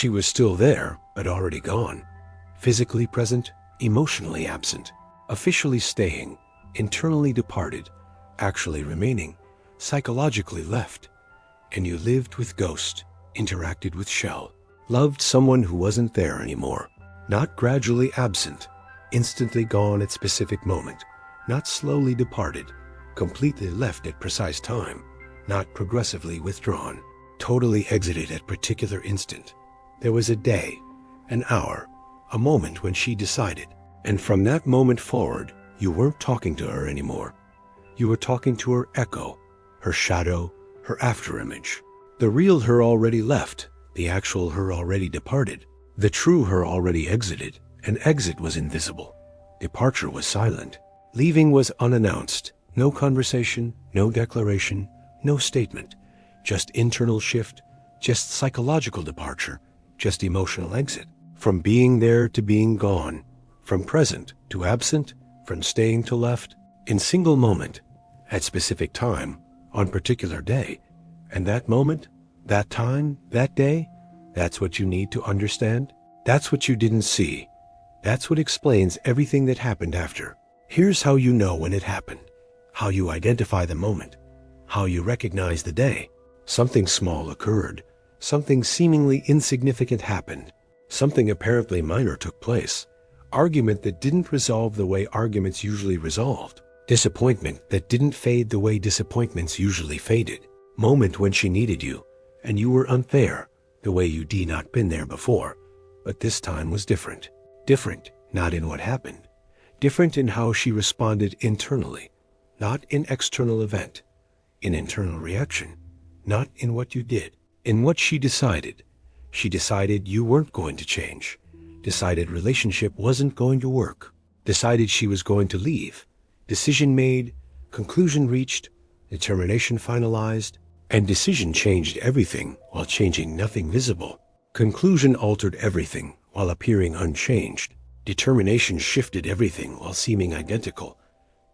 She was still there, but already gone. Physically present, emotionally absent. Officially staying, internally departed, actually remaining, psychologically left. And you lived with ghost, interacted with shell, loved someone who wasn't there anymore. Not gradually absent, instantly gone at specific moment, not slowly departed, completely left at precise time, not progressively withdrawn, totally exited at particular instant. There was a day, an hour, a moment when she decided, and from that moment forward, you weren't talking to her anymore. You were talking to her echo, her shadow, her afterimage. The real her already left, the actual her already departed. The true her already exited, and exit was invisible. Departure was silent. Leaving was unannounced. No conversation, no declaration, no statement. Just internal shift, just psychological departure, just emotional exit. From being there to being gone, from present to absent, from staying to left, in single moment, at specific time, on particular day. And that moment, that time, that day, that's what you need to understand. That's what you didn't see. That's what explains everything that happened after. Here's how you know when it happened, how you identify the moment, how you recognize the day. Something small occurred. Something seemingly insignificant happened. Something apparently minor took place. Argument that didn't resolve the way arguments usually resolved. Disappointment that didn't fade the way disappointments usually faded. Moment when she needed you, and you were unfair, the way you'd not been there before. But this time was different. Different, not in what happened. Different in how she responded internally. Not in external event. In internal reaction. Not in what you did. In what she decided. She decided you weren't going to change. Decided relationship wasn't going to work. Decided she was going to leave. Decision made, conclusion reached, determination finalized, and decision changed everything while changing nothing visible. Conclusion altered everything while appearing unchanged. Determination shifted everything while seeming identical.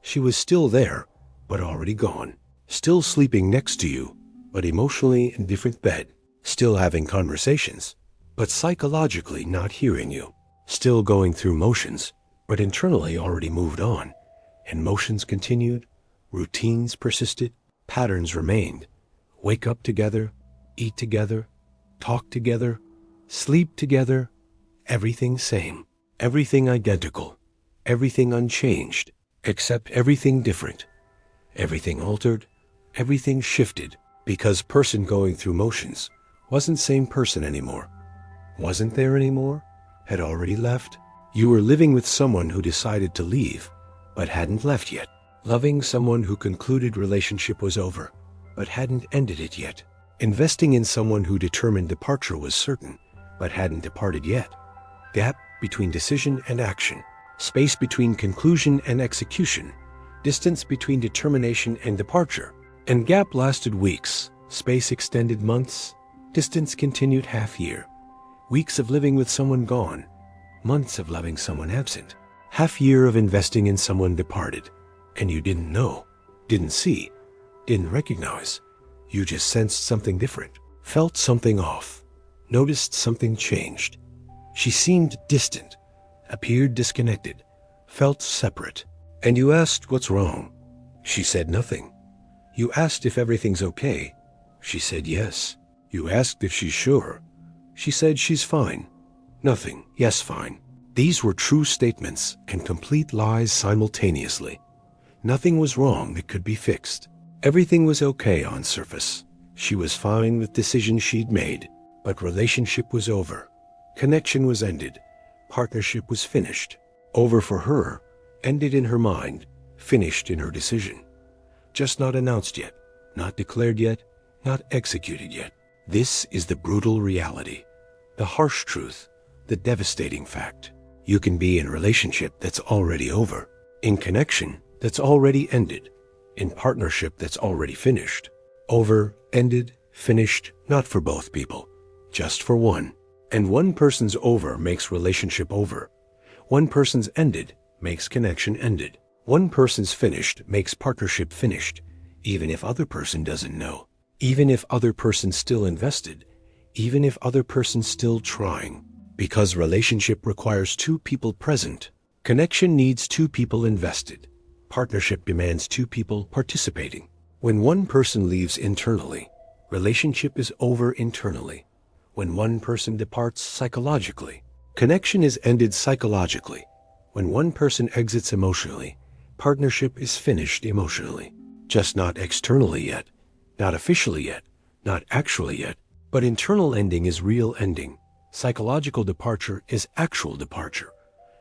She was still there, but already gone. Still sleeping next to you, but emotionally in different bed. Still having conversations, but psychologically not hearing you. Still going through motions, but internally already moved on. And motions continued, routines persisted, patterns remained. Wake up together, eat together, talk together, sleep together, everything same, everything identical, everything unchanged, except everything different, everything altered, everything shifted, because person going through motions wasn't same person anymore, wasn't there anymore, had already left. You were living with someone who decided to leave, but hadn't left yet, loving someone who concluded relationship was over, but hadn't ended it yet, investing in someone who determined departure was certain, but hadn't departed yet. Gap between decision and action, space between conclusion and execution, distance between determination and departure. And gap lasted weeks, space extended months, distance continued half year. Weeks of living with someone gone, months of loving someone absent. Half year of investing in someone departed, and you didn't know, didn't see, didn't recognize. You just sensed something different, felt something off, noticed something changed. She seemed distant, appeared disconnected, felt separate. And you asked what's wrong. She said nothing. You asked if everything's okay. She said yes. You asked if she's sure. She said she's fine. Nothing. Yes, fine. These were true statements and complete lies simultaneously. Nothing was wrong that could be fixed. Everything was okay on surface. She was fine with decisions she'd made, but relationship was over. Connection was ended. Partnership was finished. Over for her, ended in her mind, finished in her decision. Just not announced yet, not declared yet, not executed yet. This is the brutal reality, the harsh truth, the devastating fact. You can be in a relationship that's already over, in connection that's already ended, in partnership that's already finished. Over, ended, finished, not for both people, just for one. And one person's over makes relationship over. One person's ended makes connection ended. One person's finished makes partnership finished, even if other person doesn't know, even if other person's still invested, even if other person's still trying. Because relationship requires two people present. Connection needs two people invested. Partnership demands two people participating. When one person leaves internally, relationship is over internally. When one person departs psychologically, connection is ended psychologically. When one person exits emotionally, partnership is finished emotionally. Just not externally yet, not officially yet, not actually yet, but internal ending is real ending. Psychological departure is actual departure.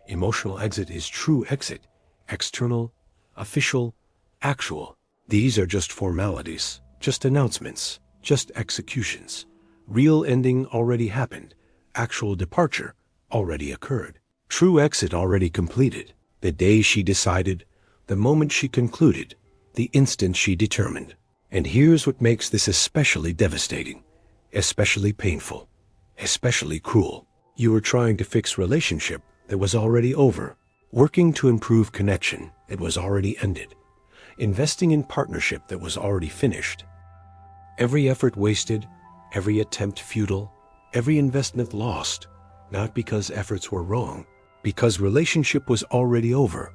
Emotional exit is true exit. External, official, actual. These are just formalities, just announcements, just executions. Real ending already happened. Actual departure already occurred. True exit already completed. The day she decided, the moment she concluded, the instant she determined. And here's what makes this especially devastating, especially painful, especially cruel. You were trying to fix relationship that was already over, working to improve connection that was already ended, investing in partnership that was already finished. Every effort wasted, every attempt futile, every investment lost, not because efforts were wrong, because relationship was already over,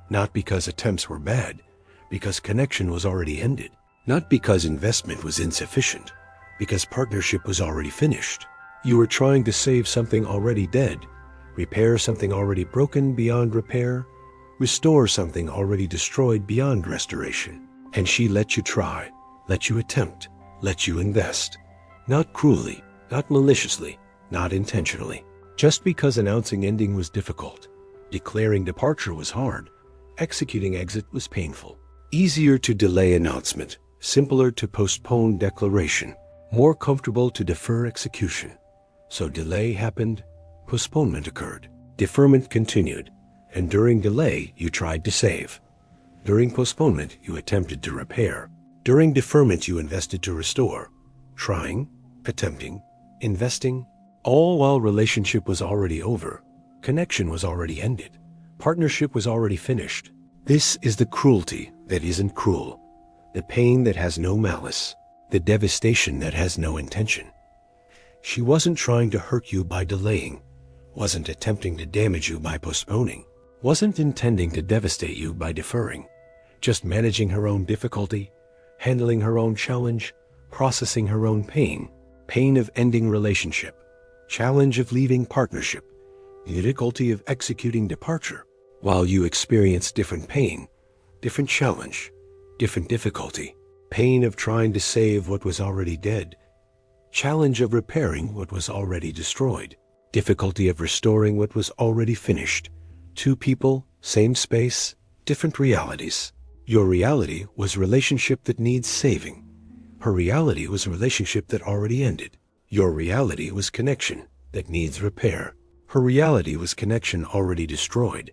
not because attempts were bad, because connection was already ended, not because investment was insufficient, because partnership was already finished. You were trying to save something already dead, repair something already broken beyond repair, restore something already destroyed beyond restoration. And she let you try, let you attempt, let you invest. Not cruelly, not maliciously, not intentionally. Just because announcing ending was difficult, declaring departure was hard, executing exit was painful. Easier to delay announcement, simpler to postpone declaration, more comfortable to defer execution. So delay happened, postponement occurred, deferment continued, and during delay you tried to save. During postponement you attempted to repair. During deferment you invested to restore. Trying, attempting, investing, all while relationship was already over, connection was already ended, partnership was already finished. This is the cruelty that isn't cruel, the pain that has no malice, the devastation that has no intention. She wasn't trying to hurt you by delaying, wasn't attempting to damage you by postponing, wasn't intending to devastate you by deferring, just managing her own difficulty, handling her own challenge, processing her own pain, pain of ending relationship, challenge of leaving partnership, difficulty of executing departure. While you experience different pain, different challenge, different difficulty, pain of trying to save what was already dead, challenge of repairing what was already destroyed, difficulty of restoring what was already finished. Two people, same space, different realities. Your reality was relationship that needs saving. Her reality was a relationship that already ended. Your reality was connection that needs repair. Her reality was connection already destroyed.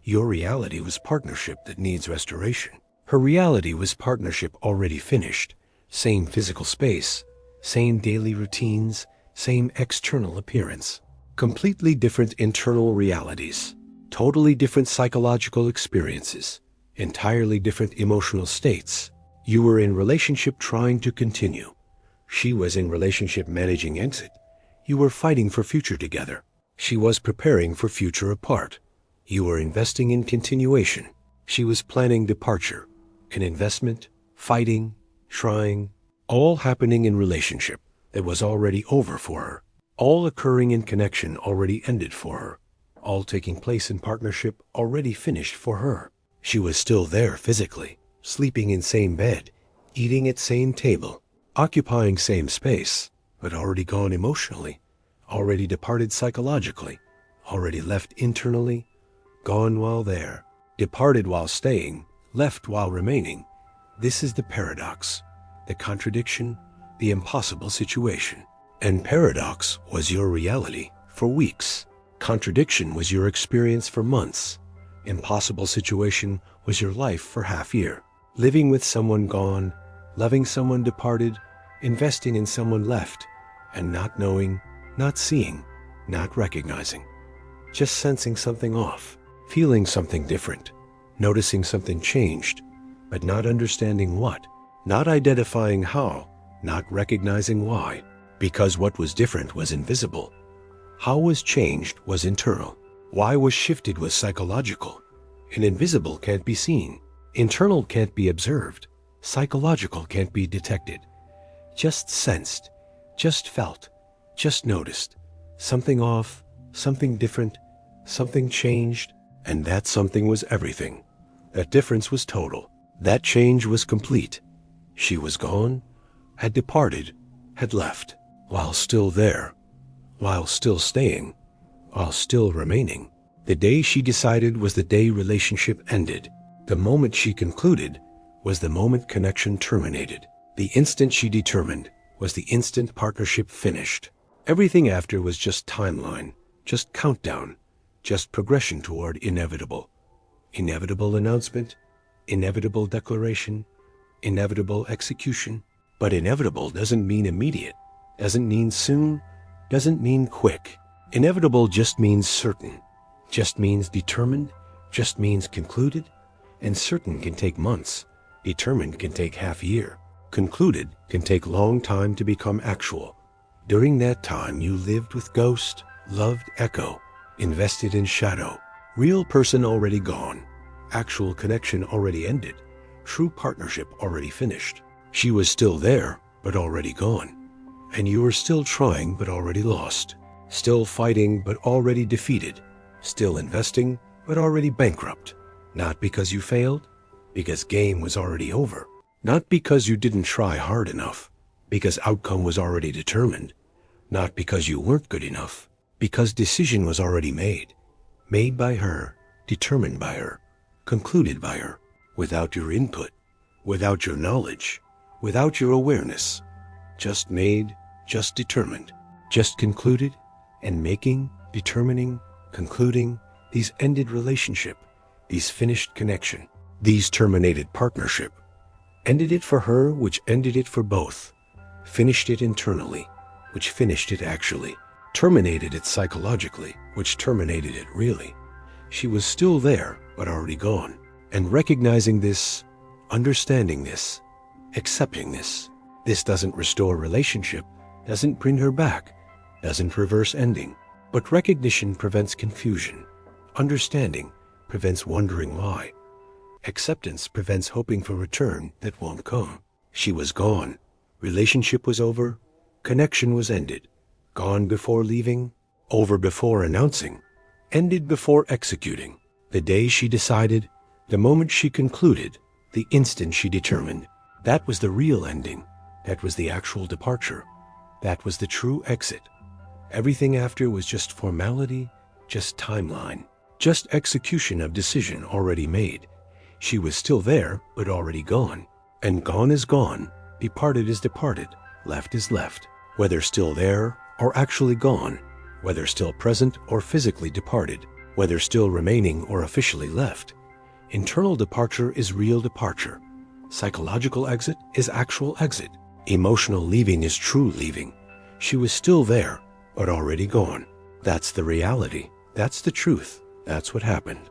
Your reality was partnership that needs restoration. Her reality was partnership already finished. Same physical space, same daily routines, same external appearance. Completely different internal realities. Totally different psychological experiences. Entirely different emotional states. You were in relationship trying to continue. She was in relationship managing exit. You were fighting for future together. She was preparing for future apart. You were investing in continuation. She was planning departure. An investment, fighting, trying, all happening in relationship that was already over for her. All occurring in connection already ended for her. All taking place in partnership already finished for her. She was still there physically, sleeping in same bed, eating at same table, occupying same space, but already gone emotionally, already departed psychologically, already left internally, gone while there, departed while staying, left while remaining. This is the paradox, the contradiction, the impossible situation. And paradox was your reality for weeks. Contradiction was your experience for months. Impossible situation was your life for half year. Living with someone gone, loving someone departed, investing in someone left, and not knowing, not seeing, not recognizing. Just sensing something off, feeling something different, noticing something changed, but not understanding what, not identifying how, not recognizing why. Because what was different was invisible. How was changed was internal. Why was shifted was psychological. An invisible can't be seen. Internal can't be observed. Psychological can't be detected. Just sensed, just felt, just noticed. Something off, something different, something changed, and that something was everything. That difference was total. That change was complete. She was gone, had departed, had left, while still there, while still staying, while still remaining. The day she decided was the day relationship ended. The moment she concluded was the moment connection terminated. The instant she determined was the instant partnership finished. Everything after was just timeline, just countdown, just progression toward inevitable. Inevitable announcement, inevitable declaration, inevitable execution. But inevitable doesn't mean immediate, doesn't mean soon, doesn't mean quick. Inevitable just means certain, just means determined, just means concluded, and certain can take months, determined can take half a year, concluded can take long time to become actual. During that time you lived with ghost, loved echo, invested in shadow, real person already gone, actual connection already ended, true partnership already finished. She was still there, but already gone. And you were still trying, but already lost. Still fighting, but already defeated. Still investing, but already bankrupt. Not because you failed, because game was already over. Not because you didn't try hard enough, because outcome was already determined. Not because you weren't good enough, because decision was already made. Made by her, determined by her, concluded by her, without your input, without your knowledge, without your awareness. Just made, just determined, just concluded, and making, determining, concluding, these ended relationship, these finished connection, these terminated partnership. Ended it for her, which ended it for both. Finished it internally, which finished it actually. Terminated it psychologically, which terminated it really. She was still there, but already gone. And recognizing this, understanding this, accepting this doesn't restore relationship, doesn't bring her back, doesn't reverse ending. But recognition prevents confusion. Understanding prevents wondering why. Acceptance prevents hoping for return that won't come. She was gone. Relationship was over. Connection was ended. Gone before leaving. Over before announcing. Ended before executing. The day she decided, the moment she concluded, the instant she determined. That was the real ending. That was the actual departure. That was the true exit. Everything after was just formality, just timeline, just execution of decision already made. She was still there, but already gone. And gone is gone, departed is departed, left is left. Whether still there or actually gone, whether still present or physically departed, whether still remaining or officially left. Internal departure is real departure. Psychological exit is actual exit. Emotional leaving is true leaving. She was still there, but already gone. That's the reality. That's the truth. That's what happened.